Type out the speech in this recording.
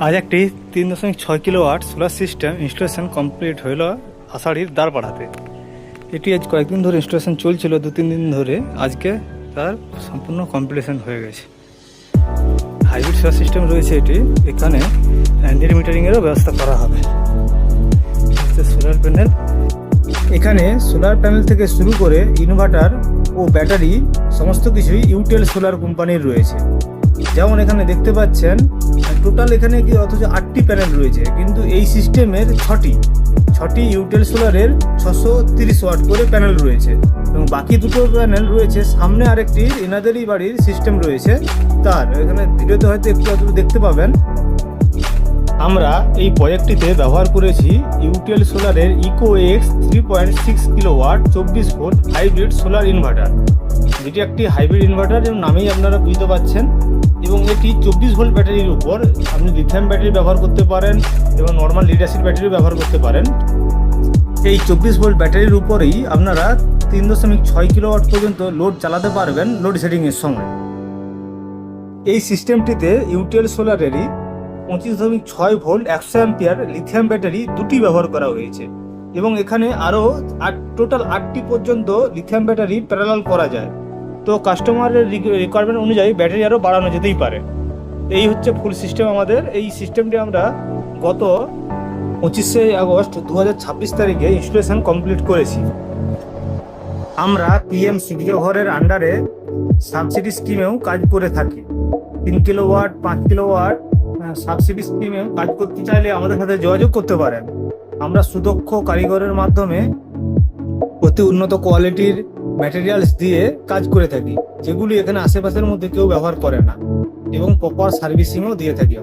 আজ একটি 3.6 kilowatt solar system installation complete হইল আষাঢ়ির দ্বারপাড়াতে। এটি আজ কয়েকদিন ধরে ইনস্টলেশন চলছিল, 2-3 দিন ধরে। আজকে তার সম্পূর্ণ কমপ্লিশন হয়ে গেছে। হাইব্রিড সোলার সিস্টেম রয়েছে এটি। এখানে অ্যান্ড্রয়েড মিটারিংয়েরও ব্যবস্থা করা হবে। সোলার প্যানেল, এখানে সোলার প্যানেল থেকে শুরু করে ইনভার্টার ও ব্যাটারি সমস্ত কিছুই ইউটেল সোলার কোম্পানির রয়েছে। যেমন এখানে দেখতে পাচ্ছেন টোটাল এখানে কি অথচ 8টি প্যানেল রয়েছে, কিন্তু এই সিস্টেমের 6টি ইউটেল সোলারের 630 ওয়াট করে প্যানেল রয়েছে এবং বাকি দুটো প্যানেল রয়েছে সামনে আরেকটি এনাদেরই বাড়ির সিস্টেম রয়েছে। তার এখানে ভিডিওতে হয়তো একটু দেখতে পাবেন। আমরা এই প্রজেক্টটিতে ব্যবহার করেছি ইউটেল সোলারের eco X 3.6 kilowatt 24 volt hybrid solar inverter, যেটি একটি হাইব্রিড ইনভার্টার এবং নামেই আপনারা বুঝতে পারছেন। এবং এটি 24 ভোল্ট ব্যাটারির উপর আপনি লিথিয়াম ব্যাটারি ব্যবহার করতে পারেন এবং নর্মাল লিড অ্যাসিড ব্যাটারি ব্যবহার করতে পারেন। এই 24 ভোল্ট ব্যাটারির উপরেই আপনারা 3.6 কিলোওয়াট পর্যন্ত লোড চালাতে পারবেন লোড শেডিংয়ের সময়। এই সিস্টেমটিতে ইউটেল সোলারেরই 25.6 ভোল্ট 100 অ্যাম্পিয়ার লিথিয়াম ব্যাটারি দুটি ব্যবহার করা হয়েছে এবং এখানে আরও টোটাল 8টি পর্যন্ত লিথিয়াম ব্যাটারি প্যারালাল করা যায়। তো কাস্টমারের রিকোয়ারমেন্ট অনুযায়ী ব্যাটারি আরও বাড়ানো যেতেই পারে। এই হচ্ছে ফুল সিস্টেম আমাদের। এই সিস্টেমটি আমরা গত 25শে আগস্ট 2026 তারিখে ইনস্টলেশন কমপ্লিট করেছি। আমরা পিএম সূর্যঘরের আন্ডারে সাবসিডি স্কিমেও কাজ করে থাকি। 3 কিলোওয়াট 5 কিলোওয়াট সাবসিডি স্কিমেও কাজ করতে চাইলে আমাদের সাথে যোগাযোগ করতে পারেন। আমরা সুদক্ষ কারিগরের মাধ্যমে অতি উন্নত কোয়ালিটির ম্যাটেরিয়ালস দিয়ে কাজ করে থাকি, যেগুলি এখানে আশেপাশের মধ্যে কেউ ব্যবহার করে না, এবং প্রপার সার্ভিসিংও দিয়ে থাকি।